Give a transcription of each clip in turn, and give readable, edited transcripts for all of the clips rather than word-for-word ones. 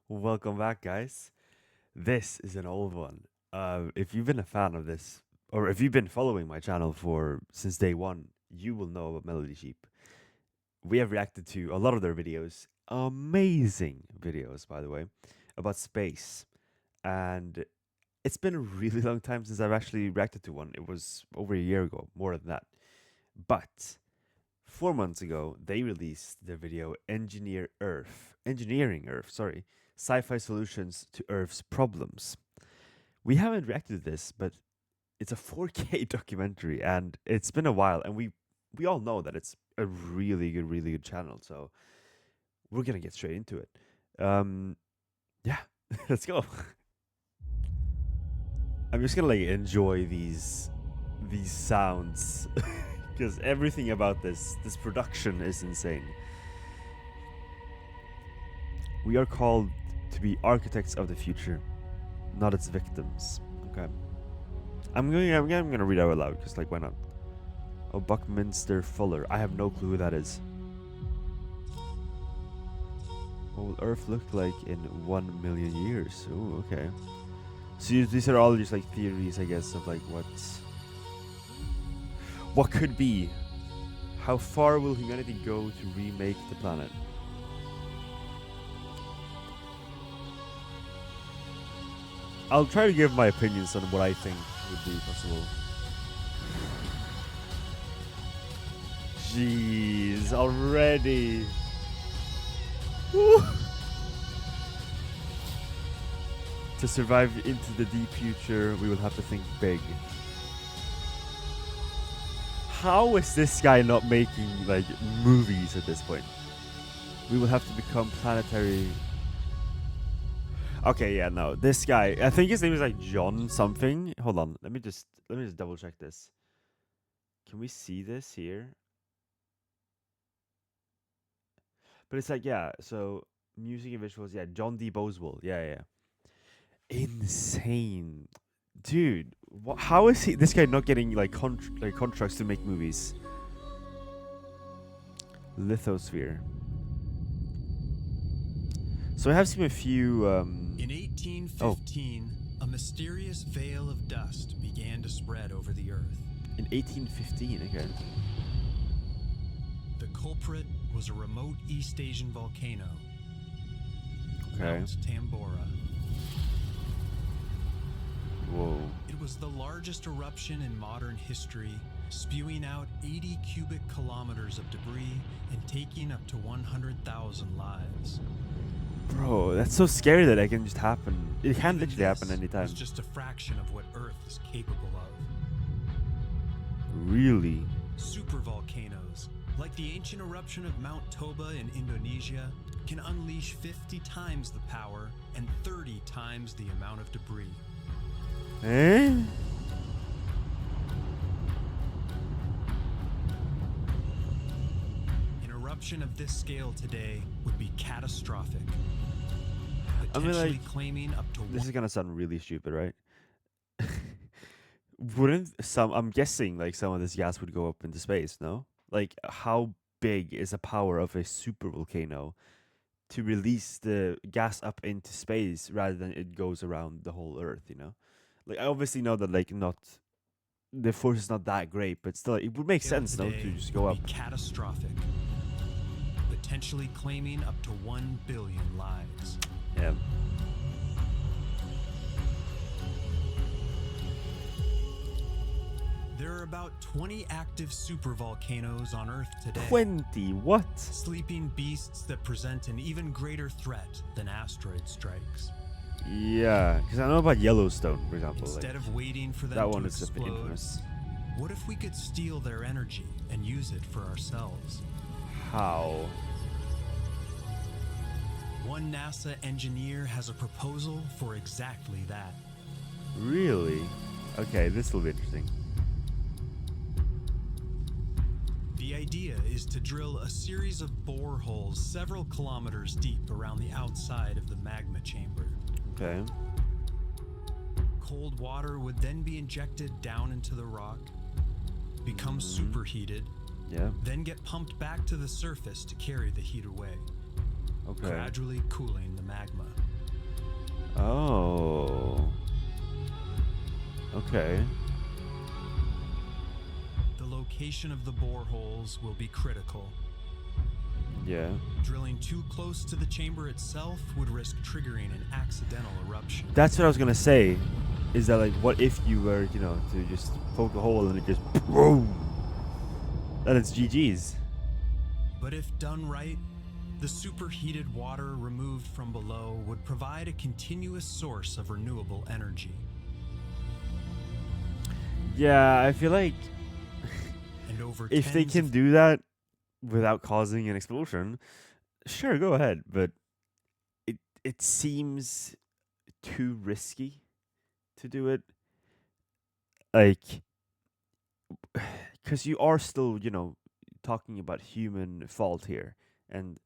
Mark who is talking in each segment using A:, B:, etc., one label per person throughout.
A: Welcome back, guys. This is an old one. If you've been a fan of this, or if you've been following my channel for since day one, you will know about Melody Sheep. We have reacted to a lot of their videos, amazing videos, by the way, about space. And it's been a really long time since I've actually reacted to one. It was over a year ago, more than that. But 4 months ago, they released the video Engineering Earth, sorry, Sci-fi Solutions to Earth's Problems. We haven't reacted to this, but it's a 4K documentary, and it's been a while, and we all know that it's a really good channel, so we're gonna get straight into it. Yeah, let's go. I'm just gonna like enjoy these sounds because everything about this production is insane. We are called to be architects of the future, not its victims. Okay. I'm gonna read out loud because like why not? Oh, Buckminster Fuller. I have no clue who that is. What will Earth look like in 1 million years? Oh, okay. So these are all just like theories, I guess, of like what could be. How far will humanity go to remake the planet? I'll try to give my opinions on what I think would be possible. Jeez, already. Woo. To survive into the deep future, we will have to think big. How is this guy not making like movies at this point? We will have to become planetary. Okay, yeah, no. This guy, I think his name is like John something. Hold on. Let me just double check this. Can we see this here? But it's like, yeah, so music and visuals, yeah, John D. Boswell. Yeah. Insane. Dude, how is this guy not getting like contracts to make movies? Lithosphere. So I have seen a few.
B: In 1815, a mysterious veil of dust began to spread over the Earth.
A: In 1815, okay.
B: The culprit was a remote East Asian volcano,
A: Okay.
B: Mount Tambora.
A: Whoa.
B: It was the largest eruption in modern history, spewing out 80 cubic kilometers of debris and taking up to 100,000 lives.
A: Bro, that's so scary that it can just happen. It can
B: Even
A: literally happen
B: this
A: anytime.
B: was just a fraction of what Earth is capable of.
A: Really?
B: Supervolcanoes, like the ancient eruption of Mount Toba in Indonesia, can unleash 50 times the power and 30 times the amount of debris.
A: Eh?
B: An eruption of this scale today would be catastrophic,
A: I mean,
B: potentially
A: like,
B: claiming up to
A: this is gonna sound really stupid, right? Wouldn't I'm guessing like some of this gas would go up into space, no? Like, how big is the power of a super volcano to release the gas up into space rather than it goes around the whole Earth, you know? Like, I obviously know that like not the force is not that great, but still it would make sense, no, to just go up.
B: Would be catastrophic, potentially claiming up to 1 billion lives.
A: Yeah.
B: There are about 20 active supervolcanoes on Earth today.
A: 20? What?
B: Sleeping beasts that present an even greater threat than asteroid strikes.
A: Yeah, because I know about Yellowstone, for example.
B: Instead of waiting for them
A: that
B: to
A: one is a bit
B: explode,
A: infamous.
B: what if we could steal their energy and use it for ourselves?
A: How?
B: One NASA engineer has a proposal for exactly that.
A: Really? Okay, this will be interesting.
B: The idea is to drill a series of boreholes several kilometers deep around the outside of the magma chamber.
A: Okay.
B: Cold water would then be injected down into the rock, become superheated,
A: Yeah.
B: then get pumped back to the surface to carry the heat away,
A: Okay.
B: gradually cooling the magma.
A: Okay.
B: The location of the boreholes will be critical.
A: Yeah.
B: Drilling too close to the chamber itself would risk triggering an accidental eruption.
A: That's what I was gonna say. Is that like, what if you were, you know, to just poke a hole and it just boom, and it's GG's.
B: But if done right, the superheated water removed from below would provide a continuous source of renewable energy.
A: Yeah, I feel like
B: And over
A: if they
B: tens
A: can
B: of
A: do that without causing an explosion, sure, go ahead. But it seems too risky to do it. Like, because you are still, you know, talking about human fault here, and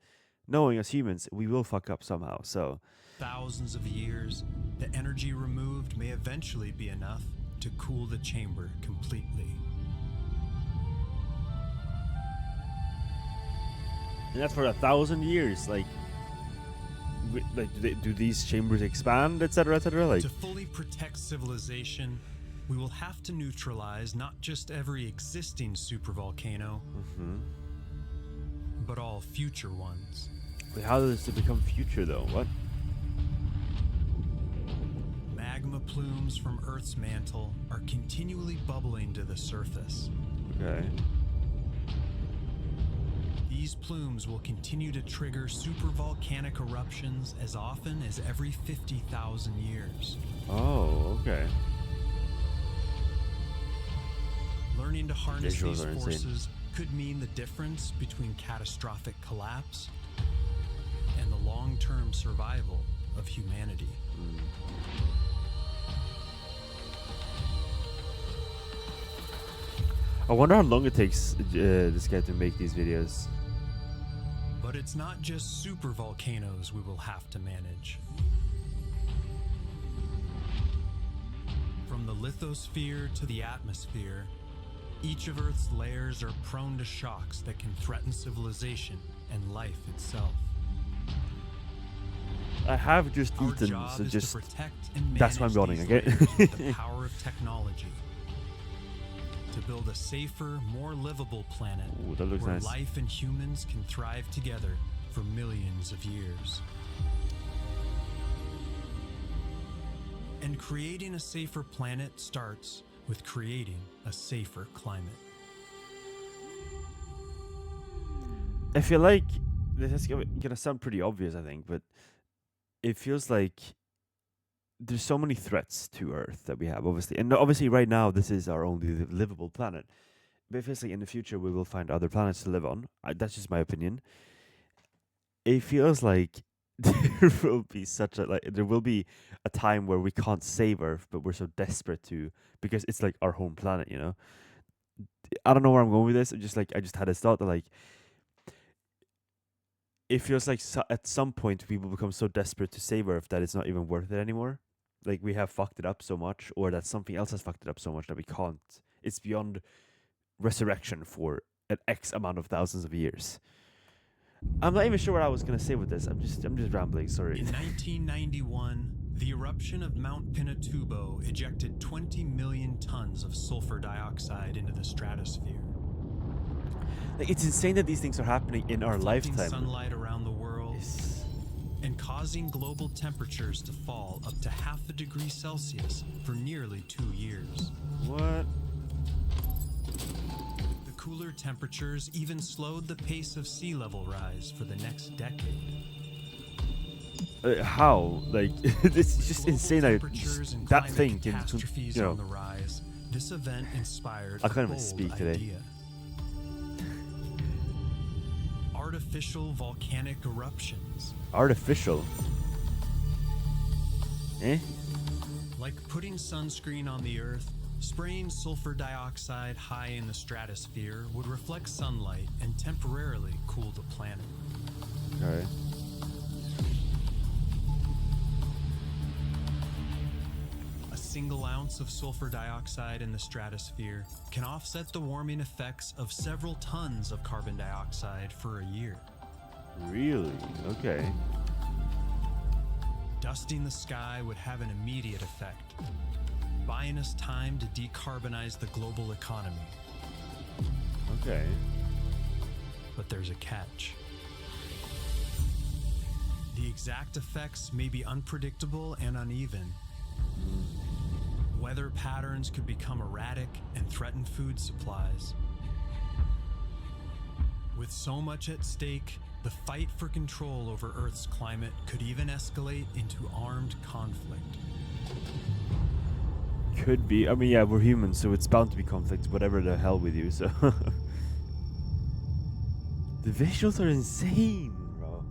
A: knowing as humans, we will fuck up somehow. So
B: thousands of years, the energy removed may eventually be enough to cool the chamber completely.
A: and that's for 1,000 years. Like, do these chambers expand, etc., etc.? Like,
B: To fully protect civilization, we will have to neutralize not just every existing supervolcano, but all future ones.
A: wait, how does it become future though? What?
B: Magma plumes from Earth's mantle are continually bubbling to the surface.
A: Okay.
B: These plumes will continue to trigger supervolcanic eruptions as often as every 50,000 years.
A: Oh, okay.
B: Learning to harness
A: Visuals
B: these
A: are insane.
B: forces could mean the difference between catastrophic collapse and the long-term survival of humanity.
A: I wonder how long it takes this guy to make these videos.
B: But it's not just supervolcanoes we will have to manage. From the lithosphere to the atmosphere, each of Earth's layers are prone to shocks that can threaten civilization and life itself.
A: I have just
B: Our
A: eaten,
B: job
A: so
B: is
A: just
B: to protect and manage
A: that's why I'm yawning,
B: these
A: okay?
B: layers with the power of technology to build a safer, more livable planet
A: Ooh, that looks
B: where
A: nice.
B: life and humans can thrive together for millions of years. And creating a safer planet starts with creating a safer climate.
A: I feel like this is gonna sound pretty obvious, I think, but it feels like there's so many threats to Earth that we have, obviously. And obviously, right now, this is our only livable planet. But it feels like in the future, we will find other planets to live on. That's just my opinion. It feels like there will be there will be a time where we can't save Earth, but we're so desperate to, because it's like our home planet, you know? I don't know where I'm going with this. I just had this thought that, like, it feels like at some point we will become so desperate to save Earth that it's not even worth it anymore. Like, we have fucked it up so much, or that something else has fucked it up so much that we can't. It's beyond resurrection for an X amount of thousands of years. I'm not even sure what I was gonna say with this. I'm just rambling. Sorry.
B: In 1991, the eruption of Mount Pinatubo ejected 20 million tons of sulfur dioxide into the stratosphere.
A: Like, it's insane that these things are happening in our
B: Reflecting
A: lifetime.
B: sunlight around the world and causing global temperatures to fall up to 0.5 degree Celsius for nearly 2 years.
A: What?
B: The cooler temperatures even slowed the pace of sea level rise for the next decade.
A: How? Like, it's
B: With
A: just
B: global
A: insane
B: temperatures and
A: that
B: climate
A: thing can,
B: catastrophes
A: you
B: on the
A: know.
B: rise. This event inspired
A: I
B: a
A: can't even
B: bold
A: speak today.
B: idea. Artificial volcanic eruptions.
A: Artificial? Eh?
B: Like putting sunscreen on the Earth, spraying sulfur dioxide high in the stratosphere would reflect sunlight and temporarily cool the planet.
A: Okay.
B: A single ounce of sulfur dioxide in the stratosphere can offset the warming effects of several tons of carbon dioxide for a year.
A: Really? Okay.
B: Dusting the sky would have an immediate effect. buying us time to decarbonize the global economy.
A: Okay.
B: But there's a catch. The exact effects may be unpredictable and uneven. Weather patterns could become erratic and threaten food supplies. With so much at stake, the fight for control over Earth's climate could even escalate into armed conflict.
A: Could be. I mean, yeah, we're humans, so it's bound to be conflict, whatever the hell with you, so. The visuals are insane, bro.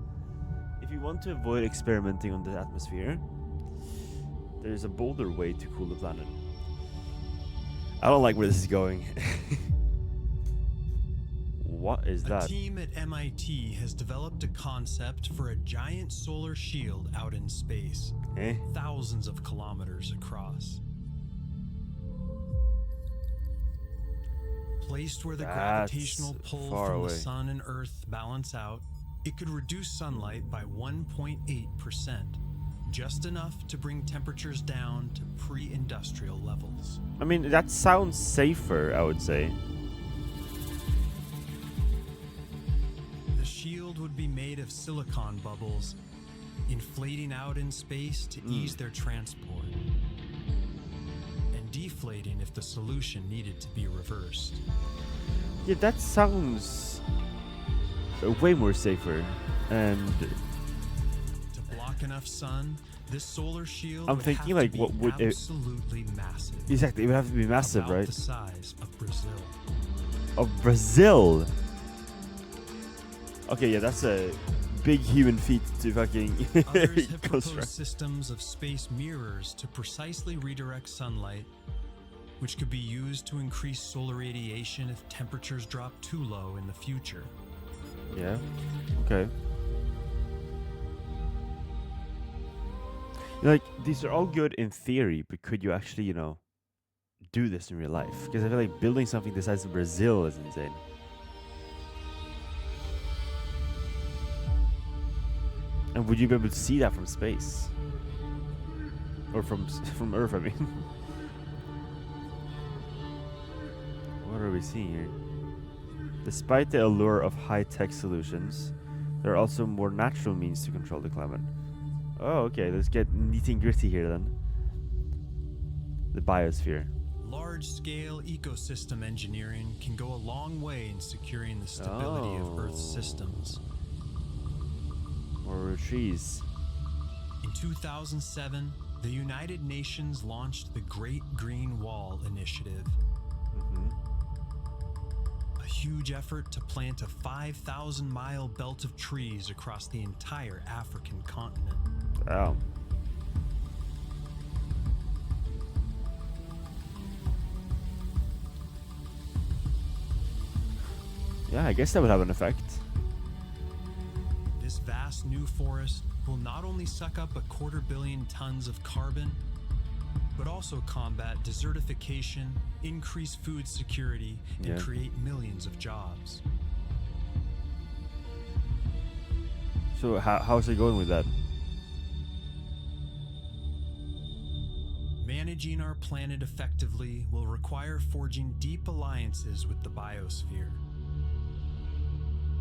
A: If you want to avoid experimenting on the atmosphere, there's a bolder way to cool the planet. I don't like where this is going. What is that?
B: A team at MIT has developed a concept for a giant solar shield out in space, thousands of kilometers across. Placed where the gravitational pull from the sun and Earth balance out, it could reduce sunlight by 1.8%, just enough to bring temperatures down to pre-industrial levels.
A: I mean, that sounds safer, I would say.
B: The shield would be made of silicon bubbles, inflating out in space to ease their transport, and deflating if the solution needed to be reversed.
A: Yeah, that sounds way more safer. And
B: to block enough sun, this solar shield
A: I'm
B: would
A: thinking,
B: have
A: like,
B: to
A: what
B: be
A: would it-
B: absolutely massive.
A: exactly, it would have to be massive,
B: about
A: right?
B: the size of Brazil.
A: Of Brazil. Okay, yeah, that's a big human feat to fucking
B: Others have proposed
A: construct.
B: systems of space mirrors to precisely redirect sunlight, which could be used to increase solar radiation if temperatures drop too low in the future.
A: Yeah. Okay. Like, these are all good in theory, but could you actually, you know, do this in real life? Because I feel like building something the size of Brazil is insane. And would you be able to see that from space? Or from Earth, I mean. What are we seeing here? Despite the allure of high-tech solutions, there are also more natural means to control the climate. Oh, okay, let's get nitty-gritty here then. The biosphere.
B: Large-scale ecosystem engineering can go a long way in securing the stability of Earth's systems.
A: Or trees.
B: In 2007, the United Nations launched the Great Green Wall Initiative, a huge effort to plant a 5,000-mile belt of trees across the entire African continent.
A: Wow. Yeah, I guess that would have an effect.
B: This vast new forest will not only suck up 250 million tons of carbon, but also combat desertification, increase food security, and create millions of jobs.
A: So how's it going with that?
B: Managing our planet effectively will require forging deep alliances with the biosphere.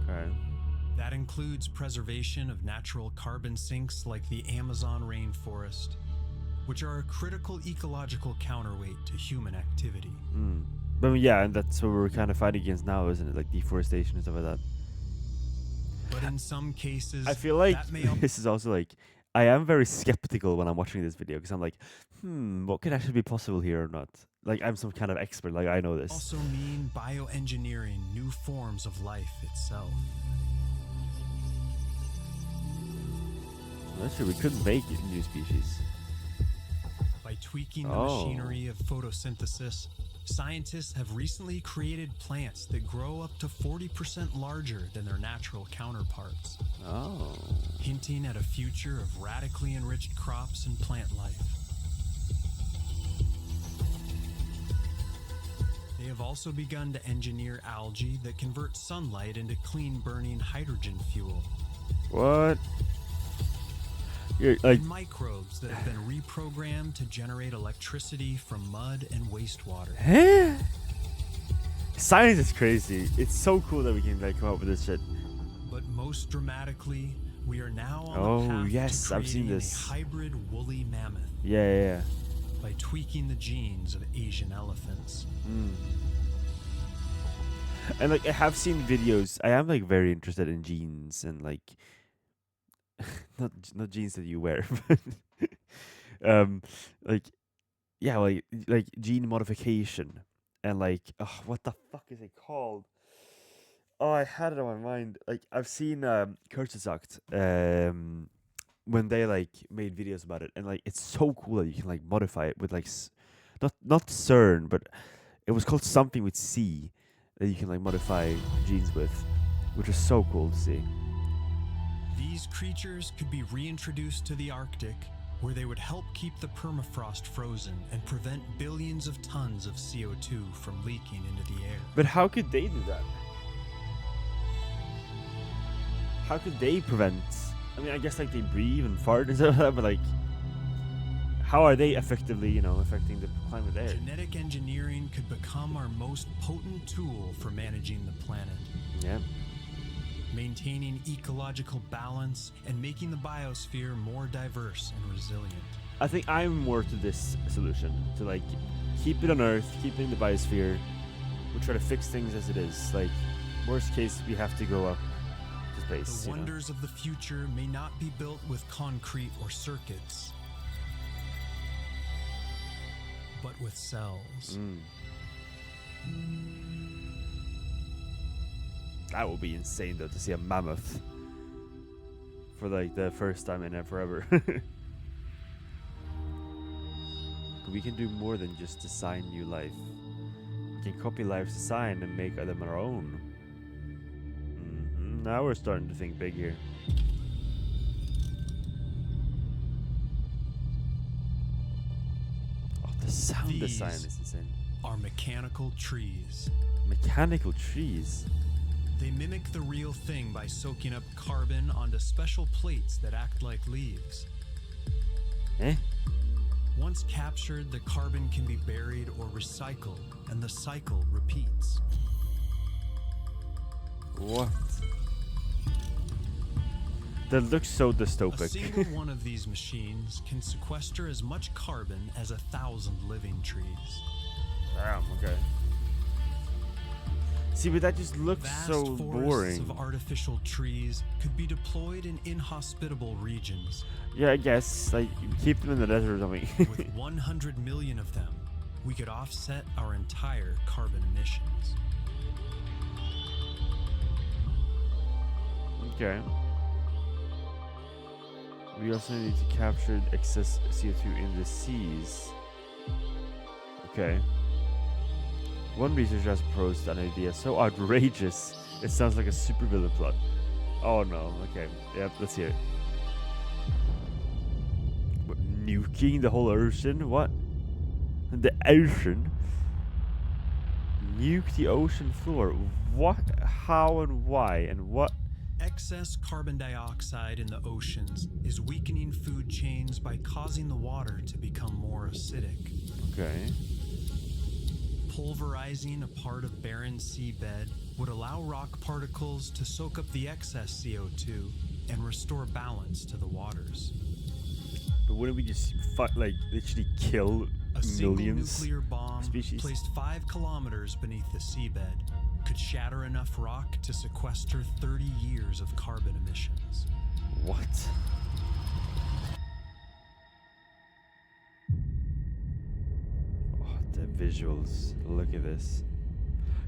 A: Okay.
B: That includes preservation of natural carbon sinks like the Amazon rainforest, which are a critical ecological counterweight to human activity.
A: But yeah, and that's what we're kind of fighting against now, isn't it? Like deforestation and stuff like that.
B: But in some cases,
A: I feel like
B: that may
A: this is also like, I am very skeptical when I'm watching this video because I'm like, what could actually be possible here or not? Like, I'm some kind of expert, like I know this.
B: also mean bioengineering new forms of life itself.
A: That's true, we couldn't make new species.
B: By tweaking the machinery of photosynthesis, scientists have recently created plants that grow up to 40% larger than their natural counterparts, hinting at a future of radically enriched crops and plant life. They have also begun to engineer algae that convert sunlight into clean-burning hydrogen fuel.
A: What? You're like,
B: and microbes that have been reprogrammed to generate electricity from mud and wastewater.
A: huh? Science is crazy. It's so cool that we can like come up with this shit.
B: But most dramatically, we are now on
A: Oh,
B: the path
A: yes,
B: to
A: I've seen
B: creating
A: this.
B: a hybrid woolly mammoth
A: Yeah.
B: by tweaking the genes of Asian elephants.
A: And like I have seen videos. I am like very interested in genes and like not jeans that you wear, but like yeah, like gene modification and like what the fuck is it called? Oh, I had it on my mind. Like I've seen Kurzgesagt, when they like made videos about it, and like it's so cool that you can like modify it with like not CERN, but it was called something with C that you can like modify genes with, which is so cool to see.
B: These creatures could be reintroduced to the Arctic, where they would help keep the permafrost frozen and prevent billions of tons of CO2 from leaking into the air.
A: But how could they do that? How could they prevent? I mean, I guess like they breathe and fart and stuff, but like, how are they effectively, affecting the climate there?
B: Genetic engineering could become our most potent tool for managing the planet.
A: Yeah.
B: Maintaining ecological balance and making the biosphere more diverse and resilient.
A: I think I'm more to this solution, to like keep it on Earth, keep it in the biosphere. We'll try to fix things as it is. Like, worst case, we have to go up to space.
B: The wonders of the future may not be built with concrete or circuits, but with cells.
A: That would be insane, though, to see a mammoth for like the first time in forever. We can do more than just design new life. We can copy life's design and make them our own. Now we're starting to think big here. Oh, the sound design is insane.
B: Are mechanical trees.
A: Mechanical trees?
B: They mimic the real thing by soaking up carbon onto special plates that act like leaves.
A: Eh?
B: Once captured, the carbon can be buried or recycled, and the cycle repeats.
A: What? That looks so
B: A
A: dystopic.
B: single one of these machines can sequester as much carbon as 1,000 living trees.
A: Damn, okay. See, but that just looks
B: Vast
A: so
B: forests
A: boring.
B: of artificial trees could be deployed in inhospitable regions.
A: Yeah, I guess. Like, keep them in the desert or something.
B: With 100 million of them, we could offset our entire carbon emissions.
A: Okay. We also need to capture excess CO2 in the seas. Okay. One researcher has proposed an idea so outrageous it sounds like a supervillain plot. Oh no, okay. Yep, let's hear it. What, nuking the whole ocean? What? The ocean? Nuke the ocean floor? What? How and why? And what?
B: Excess carbon dioxide in the oceans is weakening food chains by causing the water to become more acidic.
A: Okay.
B: Pulverizing a part of barren seabed would allow rock particles to soak up the excess CO2 and restore balance to the waters.
A: But wouldn't we just literally kill
B: A single
A: millions
B: nuclear bomb
A: species?
B: placed 5 kilometers beneath the seabed could shatter enough rock to sequester 30 years of carbon emissions.
A: What? Oh, the visuals. Look at this.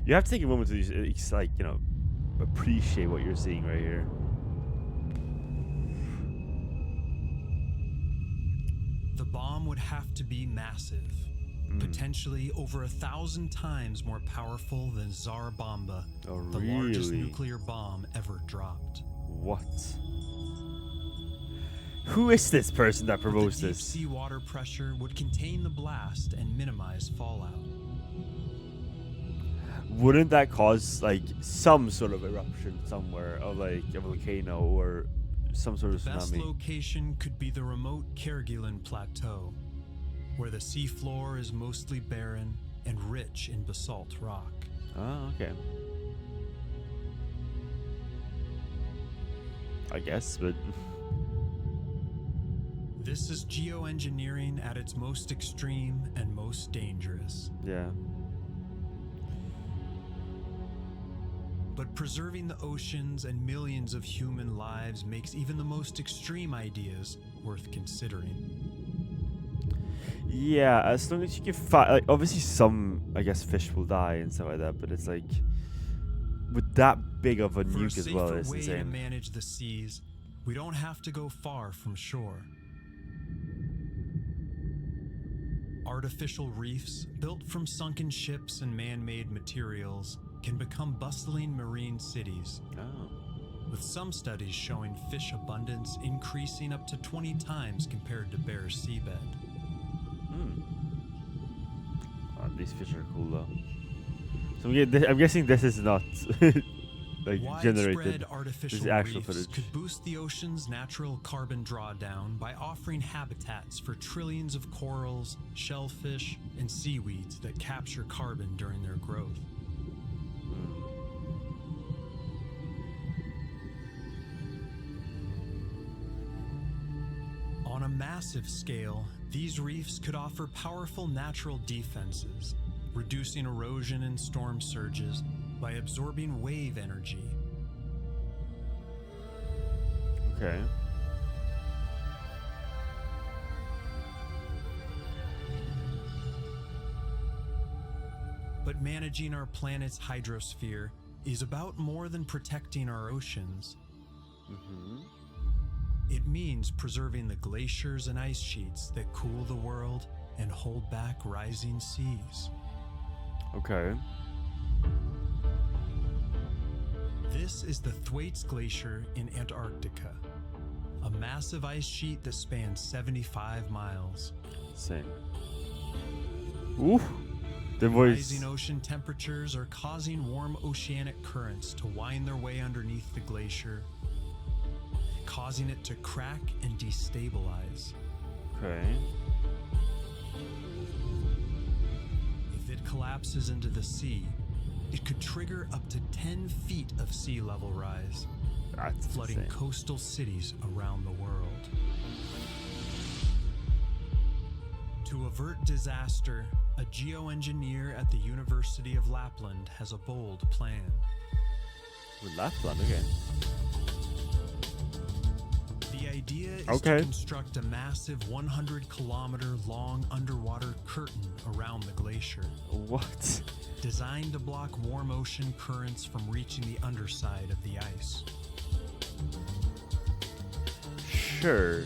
A: You have to take a moment to just, appreciate what you're seeing right here.
B: The bomb would have to be massive, potentially over 1,000 times more powerful than Tsar Bomba,
A: Oh,
B: the largest
A: really?
B: nuclear bomb ever dropped.
A: What? Who is this person that
B: But
A: proposed
B: the deep
A: this?
B: sea water pressure would contain the blast and minimize fallout.
A: Wouldn't that cause like some sort of eruption somewhere, of like a volcano or some sort of
B: The best
A: tsunami.
B: location could be the remote Kerguelen Plateau, where the seafloor is mostly barren and rich in basalt rock.
A: Oh, okay. I guess, but
B: This is geoengineering at its most extreme and most dangerous.
A: yeah.
B: But preserving the oceans and millions of human lives makes even the most extreme ideas worth considering.
A: Yeah, as long as you can find, like, obviously some, I guess, fish will die and stuff like that, but it's like, with that big of a
B: For a
A: nuke as well,
B: safer
A: it's
B: way to
A: insane.
B: manage the seas, we don't have to go far from shore. Artificial reefs, built from sunken ships and man-made materials, can become bustling marine cities,
A: Oh.
B: with some studies showing fish abundance increasing up to 20 times compared to bare seabed.
A: Hmm. Oh, these fish are cool though. So I'm guessing this is not like generated.
B: Widespread
A: This
B: artificial
A: is actual
B: reefs
A: footage.
B: could boost the ocean's natural carbon drawdown by offering habitats for trillions of corals, shellfish, and seaweeds that capture carbon during their growth. On a massive scale, these reefs could offer powerful natural defenses, reducing erosion and storm surges by absorbing wave energy.
A: Okay.
B: But managing our planet's hydrosphere is about more than protecting our oceans.
A: Mm-hmm.
B: It means preserving the glaciers and ice sheets that cool the world and hold back rising seas.
A: Okay.
B: This is the Thwaites Glacier in Antarctica, a massive ice sheet that spans 75 miles.
A: Same. Ooh. The voice.
B: Rising ocean temperatures are causing warm oceanic currents to wind their way underneath the glacier, causing it to crack and destabilize.
A: Okay.
B: If it collapses into the sea, it could trigger up to 10 feet of sea level rise,
A: That's
B: flooding
A: insane.
B: coastal cities around the world. To avert disaster, a geoengineer at the University of Lapland has a bold plan.
A: With Lapland again.
B: The idea is
A: Okay.
B: to construct a massive 100-kilometer long underwater curtain around the glacier,
A: What?
B: designed to block warm ocean currents from reaching the underside of the ice.
A: Sure.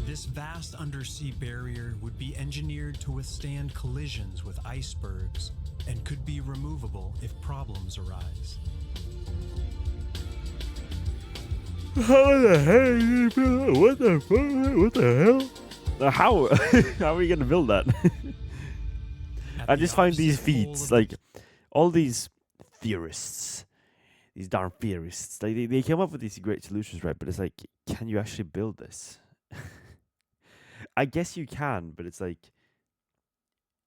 B: This vast undersea barrier would be engineered to withstand collisions with icebergs and could be removable if problems arise.
A: How the heck? What the fuck? What the hell? How? How are we gonna build that?
B: At
A: I
B: the
A: just find these
B: opposite pole
A: feats
B: of
A: like all these theorists, these darn theorists. Like they come up with these great solutions, right? But it's like, can you actually build this? I guess you can, but it's like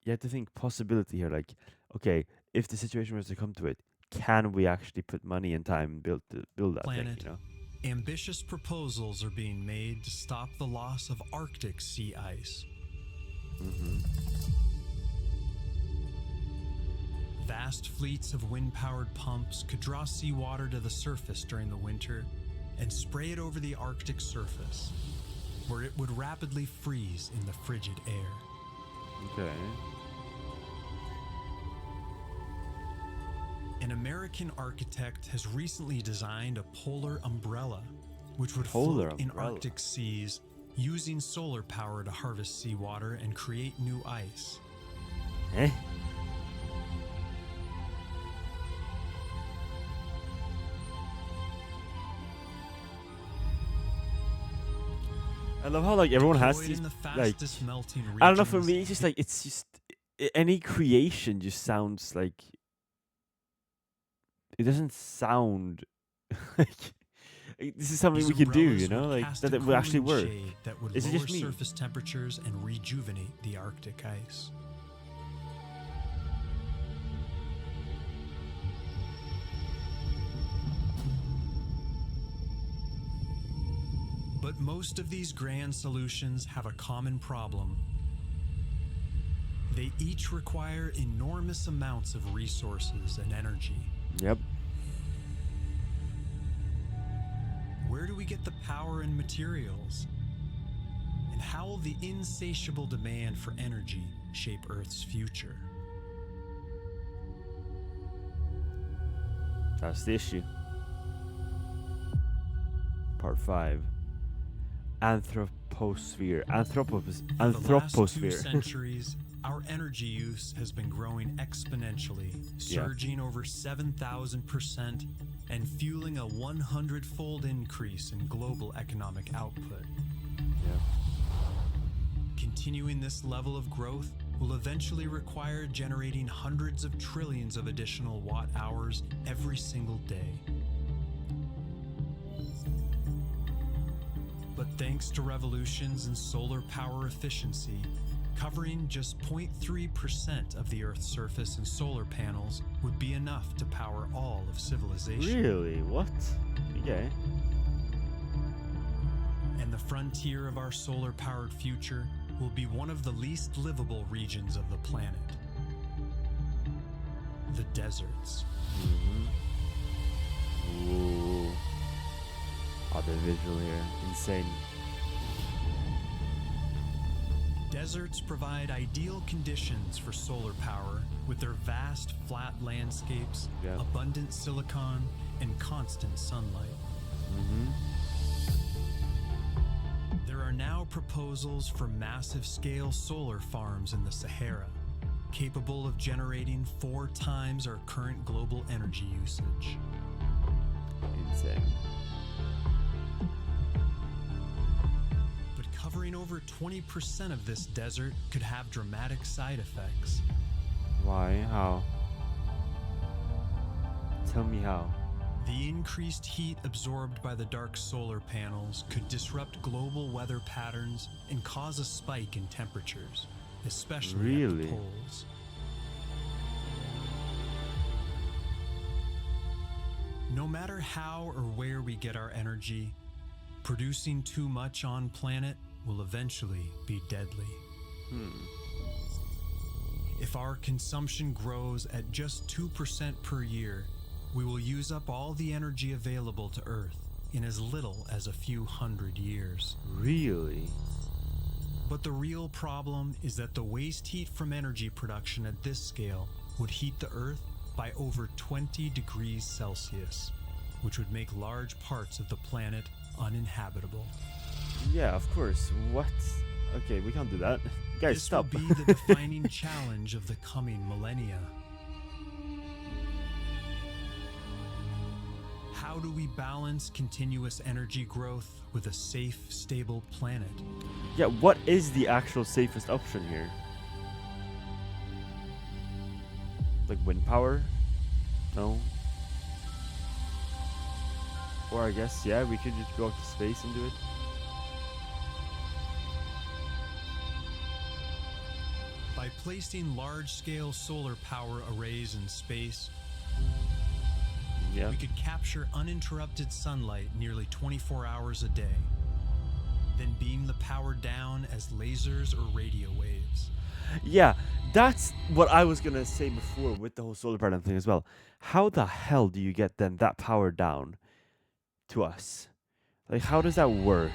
A: you have to think possibility here. Like, okay, if the situation was to come to it, can we actually put money and time and build that
B: planet,
A: thing? You know.
B: ambitious proposals are being made to stop the loss of Arctic sea ice.
A: Mm-hmm.
B: Vast fleets of wind-powered pumps could draw seawater to the surface during the winter and spray it over the Arctic surface, where it would rapidly freeze in the frigid air.
A: Okay.
B: An American architect has recently designed a polar umbrella, which would
A: Polar
B: float in
A: umbrella.
B: Arctic seas using solar power to harvest seawater and create new ice.
A: Eh? I love how like everyone has
B: Deployed
A: these
B: in the
A: like
B: fastest melting
A: I don't know, for
B: regions,
A: me it's just like it's just any creation just sounds like it doesn't sound like This is something
B: These
A: we can do,
B: umbrellas
A: you know,
B: would
A: like
B: cast
A: that
B: a
A: will actually
B: cooling
A: work.
B: shade that would
A: Is it
B: lower
A: just me?
B: surface temperatures and rejuvenate the Arctic ice. But most of these grand solutions have a common problem. They each require enormous amounts of resources and energy.
A: Yep.
B: Where do we get the power and materials? And how will the insatiable demand for energy shape Earth's future?
A: That's the issue. Part 5. Anthroposphere.
B: For the last 2
A: Anthroposphere.
B: centuries, our energy use has been growing exponentially, surging over 7,000% and fueling a 100-fold increase in global economic output.
A: Yeah.
B: Continuing this level of growth will eventually require generating hundreds of trillions of additional watt-hours every single day. But thanks to revolutions in solar power efficiency, covering just 0.3% of the Earth's surface in solar panels would be enough to power all of civilization.
A: Really? What? Okay.
B: And the frontier of our solar-powered future will be one of the least livable regions of the planet. The deserts.
A: Ooh. Oh, the visual here. Insane.
B: Deserts provide ideal conditions for solar power with their vast, flat landscapes,
A: Yeah.
B: abundant silicon, and constant sunlight. There are now proposals for massive-scale solar farms in the Sahara, capable of generating 4 times our current global energy usage.
A: Insane.
B: But covering over 20% of this desert could have dramatic side effects.
A: Why? How? Tell me how.
B: The increased heat absorbed by the dark solar panels could disrupt global weather patterns and cause a spike in temperatures, especially at
A: Really?
B: the poles. No matter how or where we get our energy, producing too much on planet will eventually be deadly. If our consumption grows at just 2% per year, we will use up all the energy available to Earth in as little as a few hundred years.
A: Really?
B: But the real problem is that the waste heat from energy production at this scale would heat the Earth by over 20 degrees Celsius, which would make large parts of the planet uninhabitable.
A: Yeah, of course. What? Okay, we can't do that. Guys,
B: This
A: stop.
B: will be the defining challenge of the coming millennia. How do we balance continuous energy growth with a safe, stable planet?
A: Yeah, what is the actual safest option here? Like wind power? No. Or I guess, yeah, we could just go up to space and do it.
B: By placing large-scale solar power arrays in space,
A: Yeah.
B: we could capture uninterrupted sunlight nearly 24 hours a day, then beam the power down as lasers or radio waves.
A: Yeah, that's what I was gonna say before with the whole solar panel thing as well. How the hell do you get then that power down to us? Like, how does that work?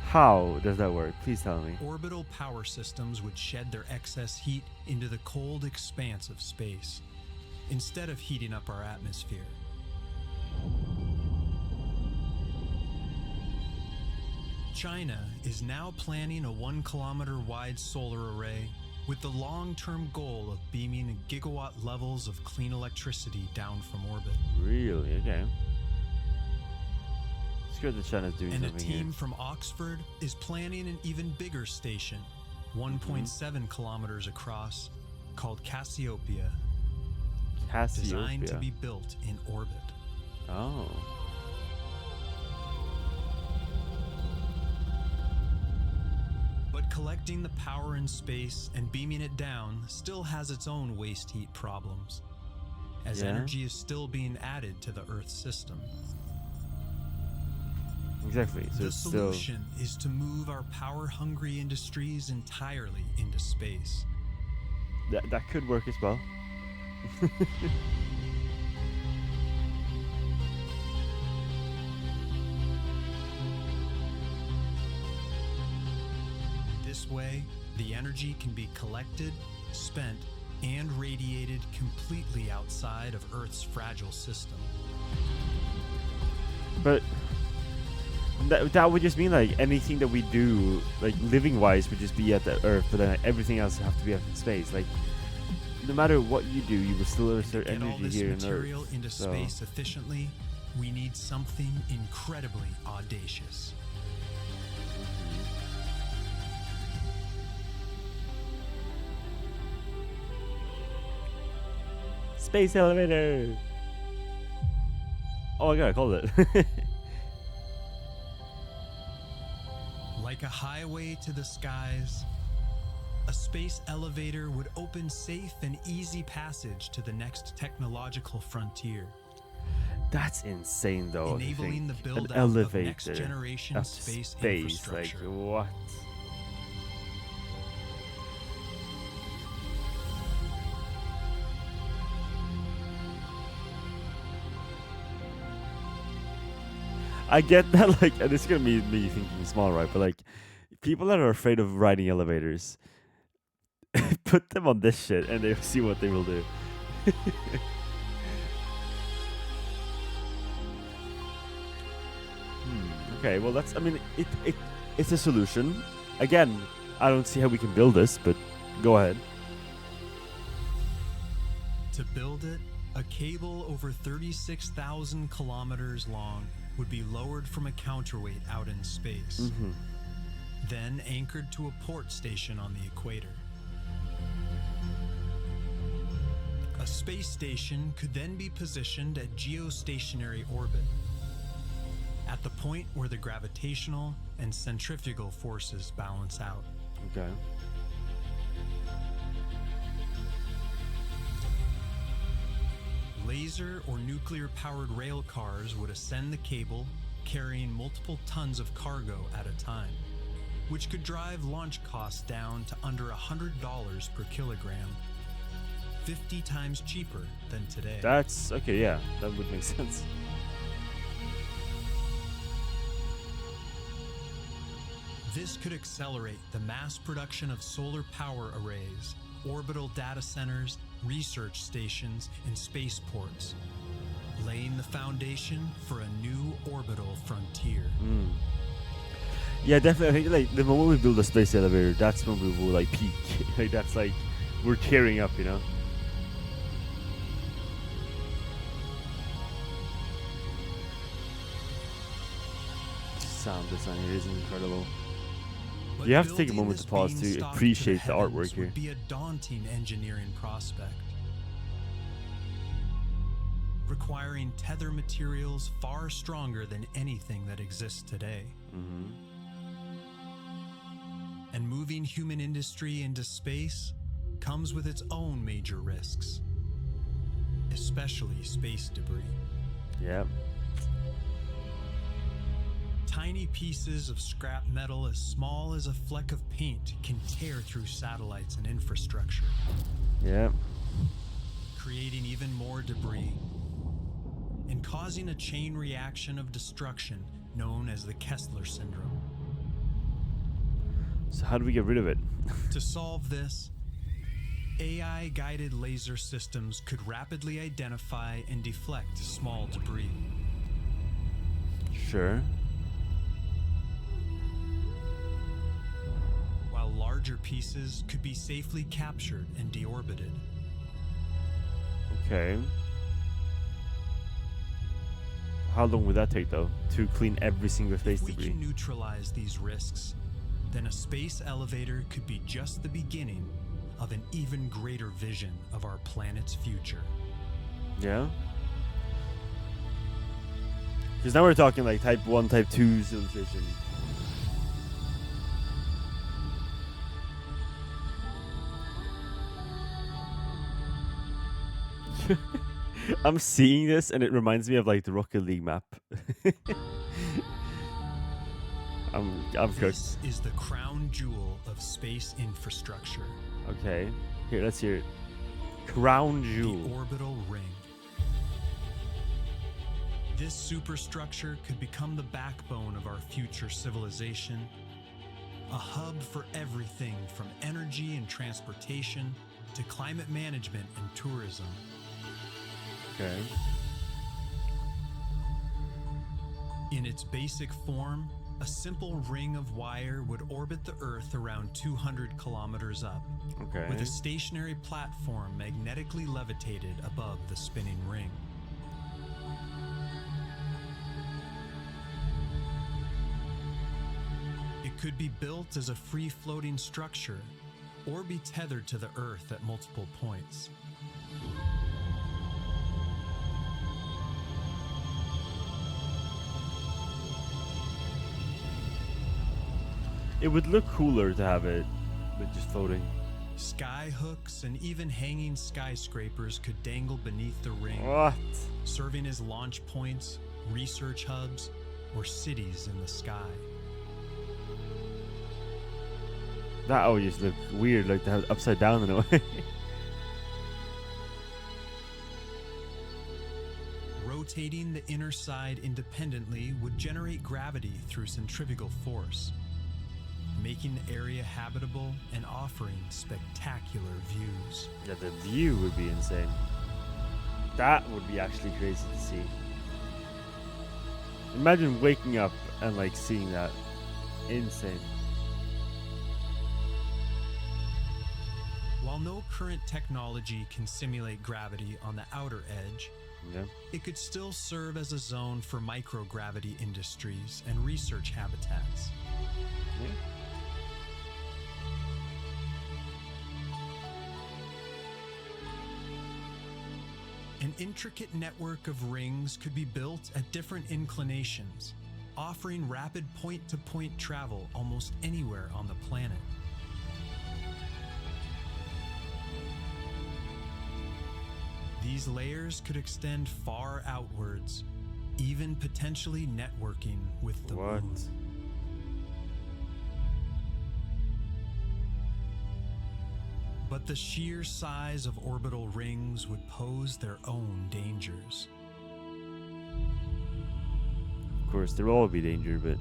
A: How does that work? Please tell me.
B: Orbital power systems would shed their excess heat into the cold expanse of space, instead of heating up our atmosphere. China is now planning a 1-kilometer wide solar array with the long-term goal of beaming gigawatt levels of clean electricity down from orbit.
A: Really? Okay. It's good that China's doing
B: And a
A: something
B: team
A: here.
B: from Oxford is planning an even bigger station, 1.7 kilometers across, called Cassiopeia, designed to
A: Cassiopeia.
B: be built in orbit.
A: Oh.
B: But collecting the power in space and beaming it down still has its own waste heat problems, as energy is still being added to the Earth's system.
A: Exactly. So
B: the solution is to move our power-hungry industries entirely into space.
A: That could work as well.
B: This way, the energy can be collected, spent, and radiated completely outside of Earth's fragile system.
A: But that would just mean like anything that we do, like living wise, would just be at the Earth, but then everything else would have to be up in space. Like no matter what you do, you will still assert
B: To get all
A: energy
B: this
A: here
B: material
A: on Earth.
B: into space efficiently, we need something incredibly audacious.
A: Space elevator. Oh my god, I called it.
B: Like a highway to the skies, a space elevator would open safe and easy passage to the next technological frontier.
A: That's insane, though.
B: Enabling the
A: An
B: build-out of
A: elevator
B: next-generation
A: up
B: space
A: like
B: infrastructure.
A: what? I get that, like, and it's gonna be me thinking small, right? But like, people that are afraid of riding elevators, put them on this shit, and they'll see what they will do. Okay, well that's. I mean, it's a solution. Again, I don't see how we can build this, but go ahead.
B: To build it, a cable over 36,000 kilometers long would be lowered from a counterweight out in space, then anchored to a port station on the equator. A space station could then be positioned at geostationary orbit, at the point where the gravitational and centrifugal forces balance out.
A: Okay.
B: Laser or nuclear-powered rail cars would ascend the cable, carrying multiple tons of cargo at a time, which could drive launch costs down to under $100 per kilogram, 50 times cheaper than today.
A: That's okay. Yeah, that would make sense.
B: This could accelerate the mass production of solar power arrays, orbital data centers, research stations, and spaceports, laying the foundation for a new orbital frontier.
A: Yeah, definitely. I think like the moment we build a space elevator, that's when we will like peak. Like that's like we're tearing up, you know. Sound design here is incredible.
B: But
A: You have to take a
B: building
A: moment
B: this
A: to pause to
B: beanstalk
A: appreciate the
B: heavens
A: artwork here.
B: would be a daunting engineering prospect, requiring tether materials far stronger than anything that exists today. And moving human industry into space comes with its own major risks, especially space debris.
A: Yeah.
B: Tiny pieces of scrap metal as small as a fleck of paint can tear through satellites and infrastructure,
A: Yeah.
B: creating even more debris and causing a chain reaction of destruction known as the Kessler syndrome.
A: So how do we get rid of it?
B: To solve this, AI-guided laser systems could rapidly identify and deflect small debris.
A: Sure.
B: While larger pieces could be safely captured and deorbited.
A: Okay. How long would that take though to clean every single space
B: If we
A: debris?
B: can neutralize these risks, then a space elevator could be just the beginning of an even greater vision of our planet's future.
A: Yeah. Because now we're talking like type 1, type 2 civilization. I'm seeing this and it reminds me of like the Rocket League map. I'm cooked.
B: This is the crown jewel of space infrastructure.
A: Okay, here, let's hear it. Crown jewel.
B: The orbital ring. This superstructure could become the backbone of our future civilization, a hub for everything from energy and transportation to climate management and tourism.
A: Okay.
B: In its basic form, a simple ring of wire would orbit the Earth around 200 kilometers up,
A: Okay.
B: with a stationary platform magnetically levitated above the spinning ring. It could be built as a free-floating structure or be tethered to the Earth at multiple points.
A: It would look cooler to have it with just floating.
B: Sky hooks and even hanging skyscrapers could dangle beneath the ring,
A: What?
B: serving as launch points, research hubs, or cities in the sky.
A: That always look weird, like to have it upside down in a way.
B: Rotating the inner side independently would generate gravity through centrifugal force, making the area habitable and offering spectacular views.
A: Yeah, the view would be insane. That would be actually crazy to see. Imagine waking up and like seeing that. Insane.
B: While no current technology can simulate gravity on the outer edge,
A: Yeah.
B: it could still serve as a zone for microgravity industries and research habitats.
A: Yeah.
B: An intricate network of rings could be built at different inclinations, offering rapid point-to-point travel almost anywhere on the planet. These layers could extend far outwards, even potentially networking with the
A: What?
B: moon. But the sheer size of orbital rings would pose their own dangers.
A: Of course, there will always be danger, but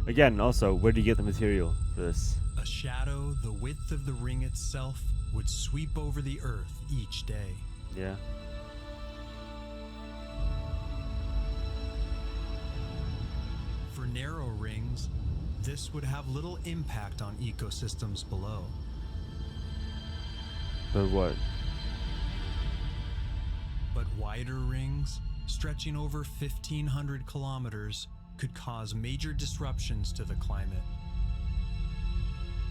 A: again, also, where do you get the material for this?
B: A shadow the width of the ring itself would sweep over the Earth each day.
A: Yeah.
B: For narrow rings, this would have little impact on ecosystems below.
A: But what?
B: But wider rings, stretching over 1,500 kilometers, could cause major disruptions to the climate,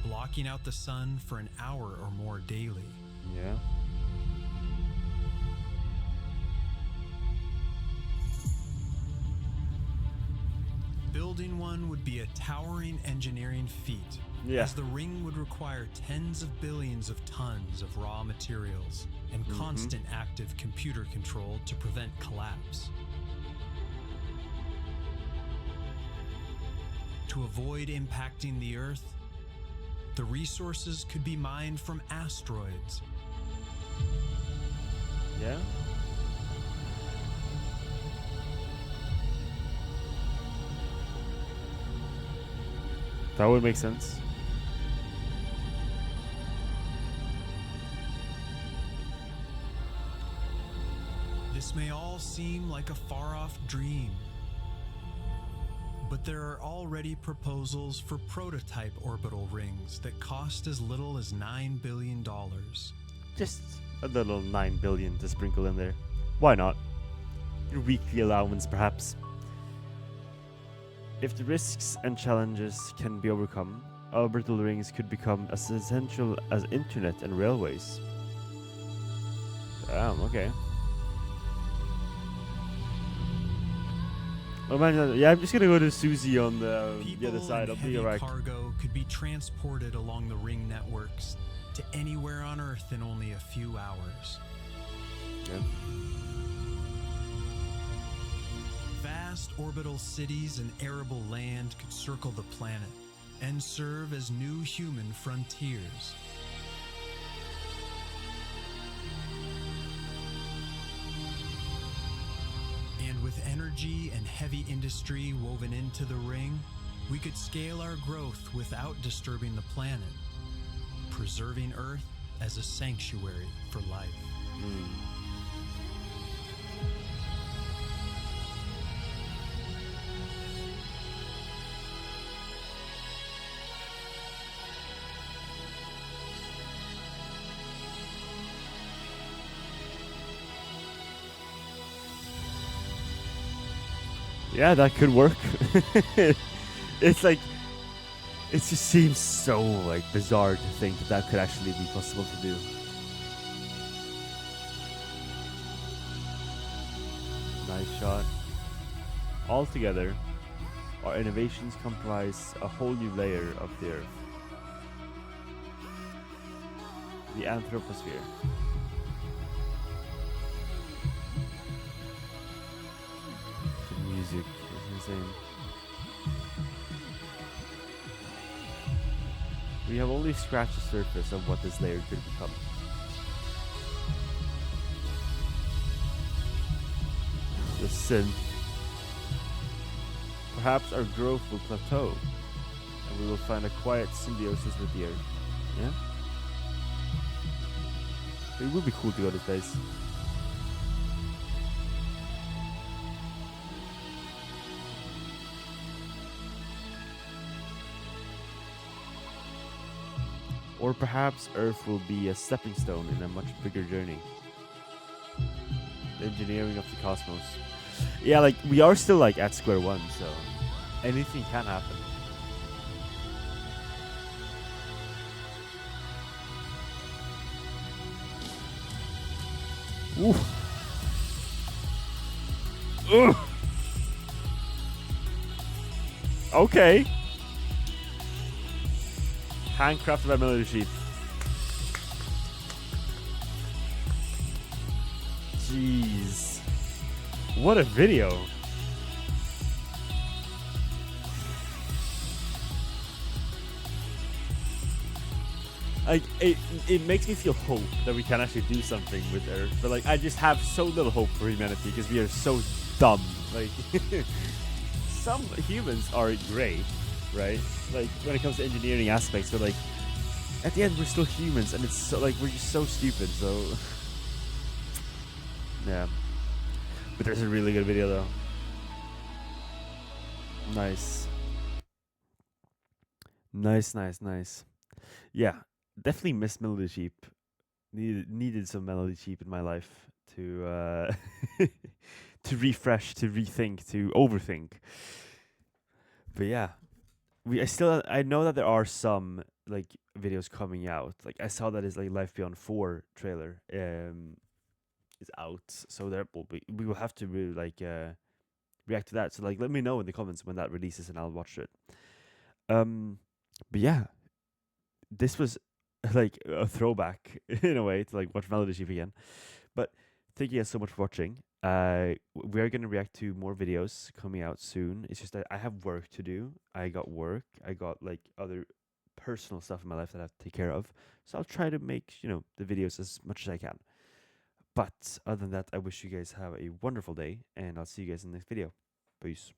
B: blocking out the sun for an hour or more daily.
A: Yeah.
B: Building one would be a towering engineering feat,
A: Yeah.
B: as the ring would require tens of billions of tons of raw materials and constant active computer control to prevent collapse. To avoid impacting the Earth, the resources could be mined from asteroids.
A: Yeah. That would make sense.
B: This may all seem like a far-off dream, but there are already proposals for prototype orbital rings that cost as little as $9 billion.
A: Just a little 9 billion to sprinkle in there. Why not? Your weekly allowance, perhaps. If the risks and challenges can be overcome, orbital rings could become as essential as internet and railways. Damn, okay. Oh man, yeah, I'm just gonna go to Susie on the other side. I'll
B: and
A: be
B: heavy
A: alright.
B: cargo could be transported along the ring networks to anywhere on Earth in only a few hours.
A: Yeah.
B: Vast orbital cities and arable land could circle the planet and serve as new human frontiers. And with energy and heavy industry woven into the ring, we could scale our growth without disturbing the planet, preserving Earth as a sanctuary for life.
A: Yeah, that could work. It's like, it just seems so like bizarre to think that that could actually be possible to do. Nice shot. Altogether, our innovations comprise a whole new layer of the Earth. The anthroposphere. The music is insane. We have only scratched the surface of what this layer could become. The synth. Perhaps our growth will plateau, and we will find a quiet symbiosis with the Earth. Yeah? It would be cool to go to space. Or perhaps Earth will be a stepping stone in a much bigger journey. The engineering of the cosmos. Yeah, like, we are still, like, at square one, so anything can happen. Ooh. Ugh. Okay. Handcrafted by Melody Sheep. Jeez. What a video. Like, it makes me feel hope that we can actually do something with Earth. But, like, I just have so little hope for humanity because we are so dumb. Like, some humans are great, right? Like, when it comes to engineering aspects, but, like, at the end, we're still humans, and it's so, like, we're just so stupid, so... Yeah. But there's a really good video, though. Nice. Nice. Yeah, definitely missed Melody Sheep. Needed some Melody Sheep in my life to to refresh, to rethink, to overthink. But yeah, I know that there are some like videos coming out. Like I saw that his like Life Beyond 4 trailer is out, so we will have to really like react to that. So like let me know in the comments when that releases and I'll watch it. But yeah, this was like a throwback in a way to like watch Melody Sheep again. But thank you guys so much for watching. We are gonna react to more videos coming out soon. It's just that I have work to do. I got work. I got like other personal stuff in my life that I have to take care of. So I'll try to make the videos as much as I can. But other than that, I wish you guys have a wonderful day, and I'll see you guys in the next video. Peace.